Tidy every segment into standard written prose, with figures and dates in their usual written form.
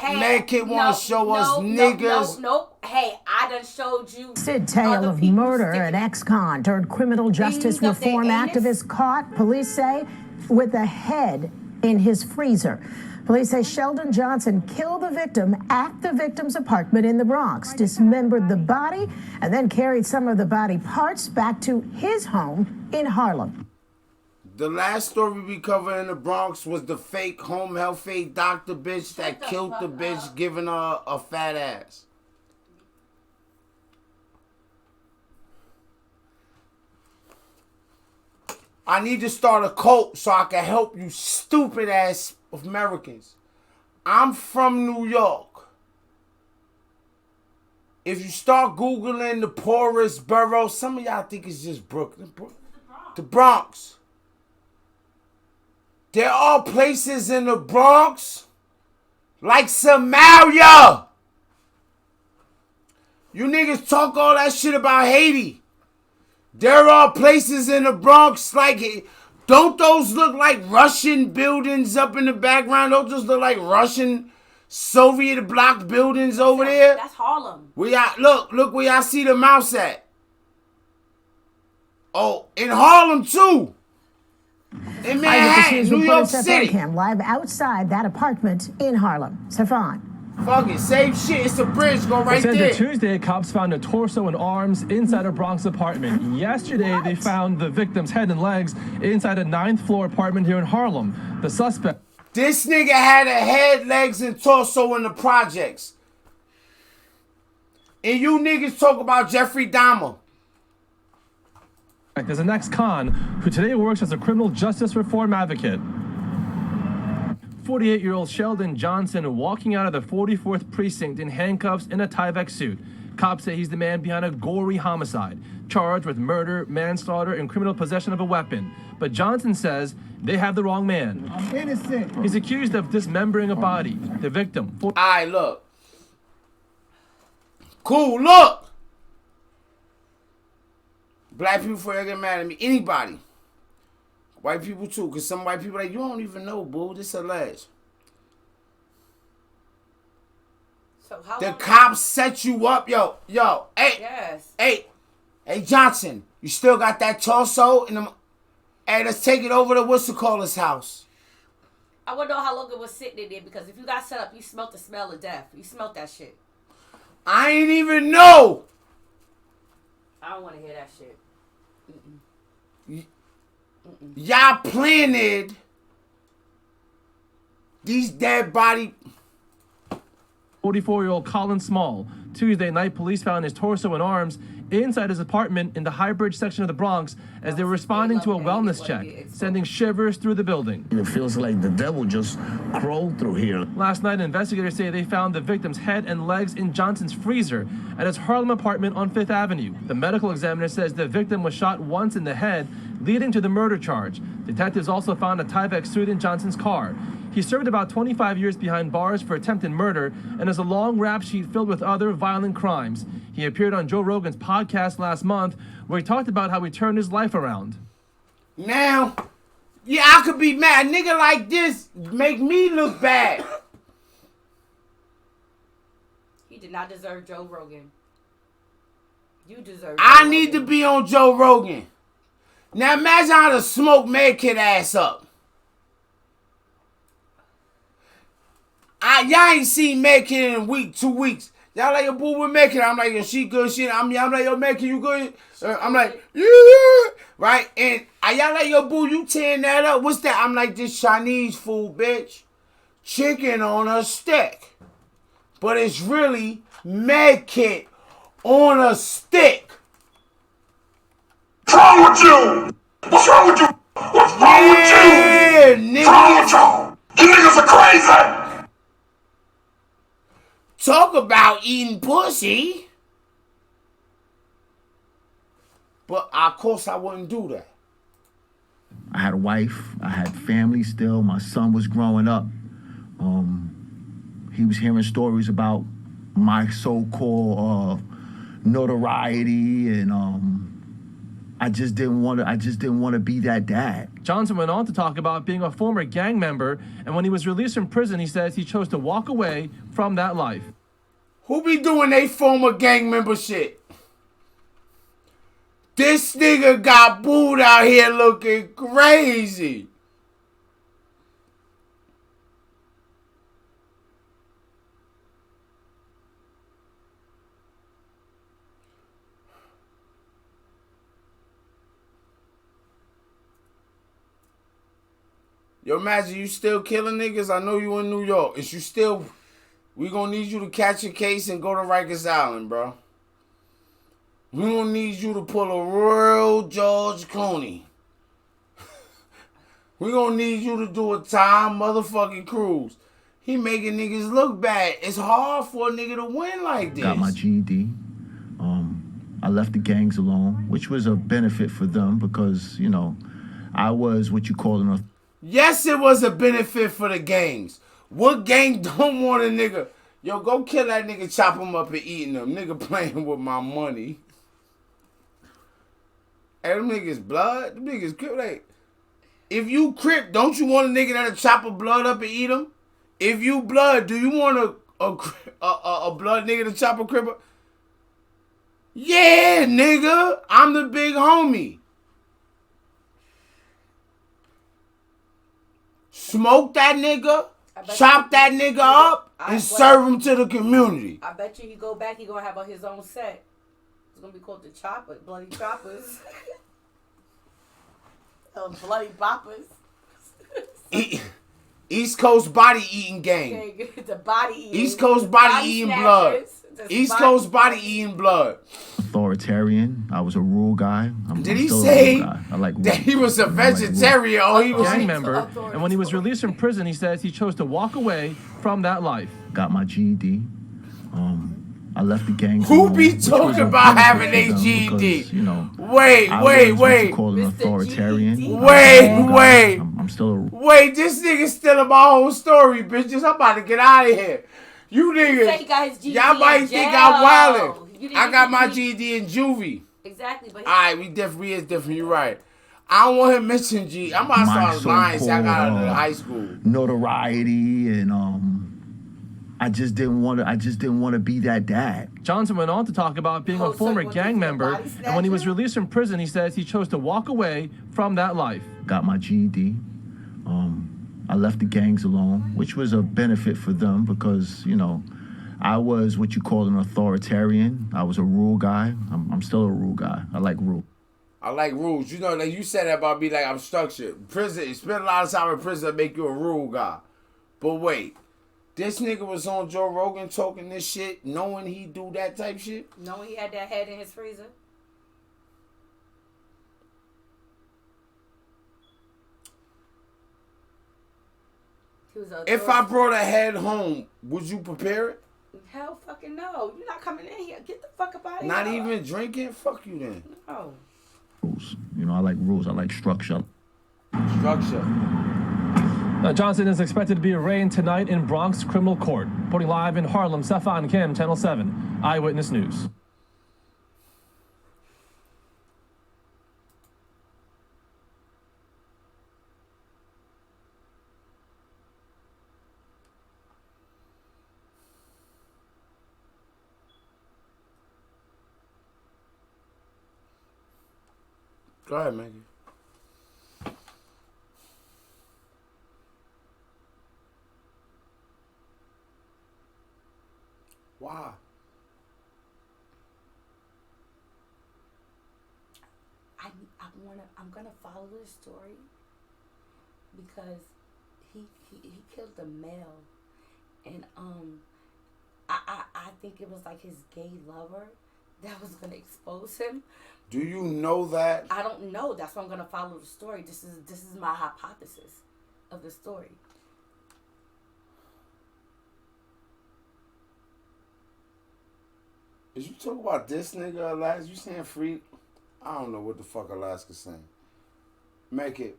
Mad Kid want to show us niggas. Nope. Hey, I done showed you. Sid tale of murder. An ex-con turned criminal justice reform activist caught, police say, with a head in his freezer. Police say Sheldon Johnson killed the victim at the victim's apartment in the Bronx, dismembered the body, and then carried some of the body parts back to his home in Harlem. The last story we covered in the Bronx was the fake home health aide doctor bitch that killed the bitch, giving her a fat ass. I need to start a cult so I can help you stupid ass Americans. I'm from New York. If you start Googling the poorest borough, some of y'all think it's just Brooklyn. The Bronx. There are places in the Bronx like Somalia. You niggas talk all that shit about Haiti. There are places in the Bronx like, don't those look like Russian buildings up in the background? Don't those look like Russian Soviet bloc buildings over there? That's Harlem. Look where y'all see the mouse at. Oh, in Harlem too. In Manhattan, New York City. Live outside that apartment in Harlem. Stefan. Fuck it, same shit. It's a bridge. Go right there. Tuesday, cops found a torso and arms inside a Bronx apartment. Yesterday, they found the victim's head and legs inside a 9th floor apartment here in Harlem. The suspect. This nigga had a head, legs, and torso in the projects. And you niggas talk about Jeffrey Dahmer. There's an ex-con who today works as a criminal justice reform advocate. 48-year-old Sheldon Johnson walking out of the 44th precinct in handcuffs in a Tyvek suit. Cops say he's the man behind a gory homicide, charged with murder, manslaughter, and criminal possession of a weapon. But Johnson says they have the wrong man. I'm innocent. He's accused of dismembering a body. The victim. Alright, look. Cool, look. Black people forever get mad at me. Anybody. White people too, because some white people like, you don't even know, boo. This alleged. So how the cops set you up, yo, hey, yes. hey, Johnson, you still got that torso in the? Hey, let's take it over to what's-it-called-his house. I want to know how long it was sitting in there, because if you got set up, you smelt the smell of death. You smelt that shit. I ain't even know. I don't want to hear that shit. Y'all planted these dead body. 44-year-old Colin Small. Tuesday night, police found his torso and arms inside his apartment in the High Bridge section of the Bronx as they were responding to a wellness check, sending shivers through the building. It feels like the devil just crawled through here. Last night, investigators say they found the victim's head and legs in Johnson's freezer at his Harlem apartment on 5th Avenue. The medical examiner says the victim was shot once in the head, leading to the murder charge. Detectives also found a Tyvek suit in Johnson's car. He served about 25 years behind bars for attempted murder and has a long rap sheet filled with other violent crimes. He appeared on Joe Rogan's podcast last month, where he talked about how he turned his life around. Now, yeah, I could be mad. A nigga like this make me look bad. He did not deserve Joe Rogan. You deserve I need to be on Joe Rogan. Now imagine how to smoke Mad Kid ass up. Y'all ain't seen Mad Kid in a week, 2 weeks. Y'all like, your boo with Mad Kid. I'm like, yo, she good shit. I'm like, yo, Mad Kid, you good? I'm like, yeah. Right? And y'all like, yo, boo, you tearing that up. What's that? I'm like, this Chinese food, bitch. Chicken on a stick. But it's really Mad Kid on a stick. What's wrong with you? What's wrong with you? What's wrong with you? Niggas. What's wrong with you? You niggas are crazy. Talk about eating pussy. But of course I wouldn't do that. I had a wife. I had family still. My son was growing up. He was hearing stories about my so-called notoriety and I just didn't want to be that dad. Johnson went on to talk about being a former gang member, and when he was released from prison, he says he chose to walk away from that life. Who be doing they former gang member shit? This nigga got booed out here looking crazy. Yo, imagine you still killing niggas. I know you in New York. Is you still... We gonna need you to catch a case and go to Rikers Island, bro. We gonna need you to pull a real George Clooney. We gonna need you to do a Tom motherfucking Cruise. He making niggas look bad. It's hard for a nigga to win like this. Got my GED. I left the gangs alone, which was a benefit for them because, you know, I was what you call an... Yes, it was a benefit for the gangs. What gang don't want a nigga? Yo, go kill that nigga, chop him up and eating him. Nigga playing with my money. Hey, them niggas blood. Them niggas crip. Like, if you crip, don't you want a nigga that'll chop a blood up and eat him? If you blood, do you want a blood nigga to chop a cripper? Yeah, nigga. I'm the big homie. Smoke that nigga, chop that nigga up, and serve him to the community. I bet you he go back, he gonna have his own set. It's gonna be called the Chopper, Bloody Choppers. Bloody Boppers. East Coast body eating gang. The body eating. East Coast body eating blood. East Coast body eating blood. Authoritarian. I was a rule guy. Did he say I like that he was a vegetarian? Oh, he was a gang member. And when he was released from prison, he says he chose to walk away from that life. Got my GED. I left the gangs. Who be talking about having a GED? Because, you know, wait. What you call an authoritarian. Wait. I'm still a... Wait, this nigga stealing my whole story, bitches. I'm about to get out of here. You niggas, y'all might think I'm wildin'. I got my GED in juvie. Exactly, but alright, we is different. You're right. I don't want him mentioning G. I'm about to start lying. So I got out of high school. Notoriety and I just didn't want to be that dad. Johnson went on to talk about being a former gang member, and when he was released from prison, he says he chose to walk away from that life. Got my GED. I left the gangs alone, which was a benefit for them because, you know, I was what you call an authoritarian. I was a rule guy. I'm still a rule guy. I like rules. I like rules. You know, like you said that about me, like I'm structured. Prison, you spend a lot of time in prison to make you a rule guy. But wait, this nigga was on Joe Rogan talking this shit, knowing he do that type shit? Knowing he had that head in his freezer? If I brought a head home, would you prepare it? Hell fucking no. You're not coming in here. Get the fuck up out of here. Not even drinking? Fuck you then. No. Rules. You know, I like rules. I like structure. Structure. Now, Johnson is expected to be arraigned tonight in Bronx criminal court. Reporting live in Harlem, Stefan Kim, Channel 7, Eyewitness News. Go ahead, Maggie. Why? I'm gonna follow this story because he killed a male, and I think it was like his gay lover that was gonna expose him. Do you know that? I don't know. That's why I'm gonna follow the story. This is my hypothesis of the story. Is you talking about this nigga, Alaska? You saying free? I don't know what the fuck Alaska's saying. Make it.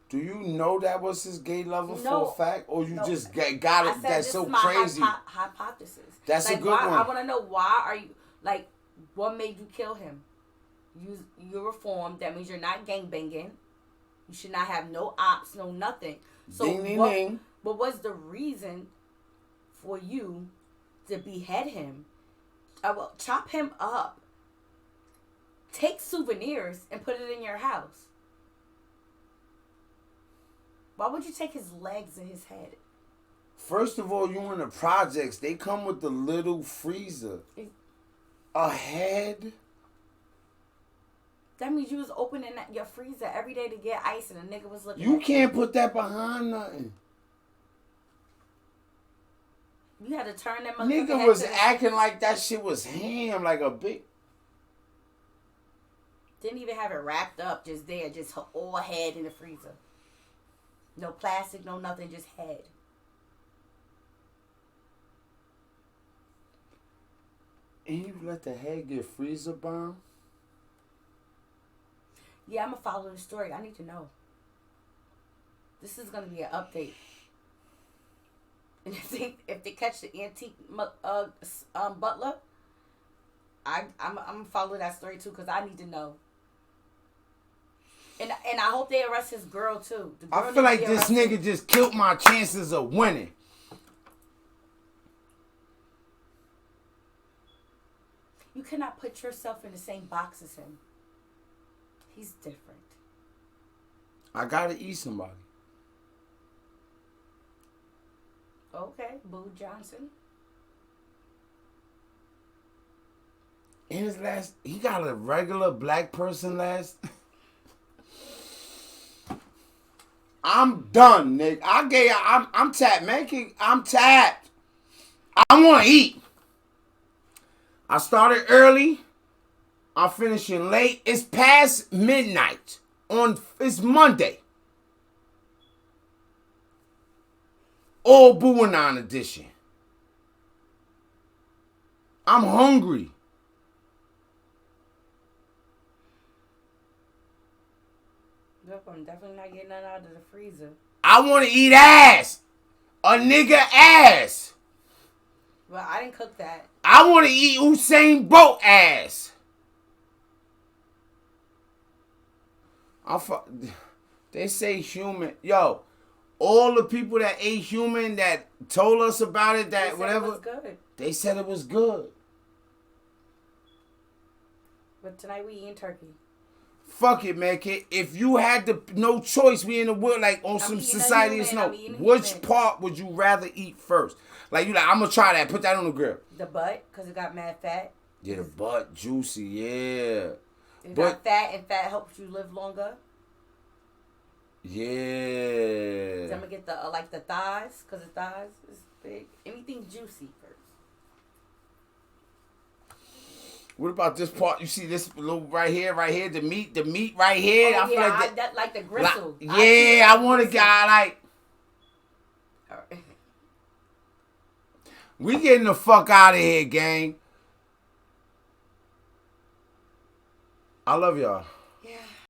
Do you know that was his gay lover for a fact? Or you just got it? That's so crazy. Hypothesis. That's like, a good why, one. I want to know why are you, like, What made you kill him? You're reformed. That means you're not gangbanging. You should not have no ops, no nothing. So Ding, ding, what? ding. But what's the reason for you to behead him? Well, chop him up. Take souvenirs and put it in your house. Why would you take his legs and his head? First of all, you in the projects. They come with the little freezer. A head? That means you was opening your freezer every day to get ice, and a nigga was looking. You at can't put that behind nothing. You had to turn that motherfucker. Nigga was acting like that shit was ham, like a big. Didn't even have it wrapped up, just there, just all head in the freezer. No plastic, no nothing, just head. And you let the head get freezer burn? Yeah, I'm gonna follow the story. I need to know. This is gonna be an update. And if they catch the antique butler, I'm gonna follow that story too, because I need to know. And I hope they arrest his girl too. The girl I feel like this nigga just killed my chances of winning. You cannot put yourself in the same box as him. He's different. I gotta eat somebody. Okay, Boo Johnson. In his last, he got a regular black person last. I'm done, nigga. I'm tapped, man. I'm tapped. I want to eat. I started early. I'm finishing late. It's past midnight. It's Monday. All Boo and On edition. I'm hungry. Yep, I'm definitely not getting none out of the freezer. I want to eat ass. A nigga ass. Well, I didn't cook that. I want to eat Usain Bolt ass. They say human. Yo, all the people that ate human that told us about it, that whatever. It was good. They said it was good. But tonight we eating turkey. Fuck it, man. Kid. If you had no choice, we in the world, like on some society is no. Which part would you rather eat first? Like you like, I'm gonna try that. Put that on the grill. The butt, cause it got mad fat. Yeah, the butt juicy. Yeah. It got fat, and fat helps you live longer. Yeah. So I'm gonna get the like the thighs, cause the thighs is big. Anything juicy first. What about this part? You see this little right here, the meat right here. Oh, I feel like that like the gristle. I want a guy like. Right. We getting the fuck out of here, gang. I love y'all. Yeah.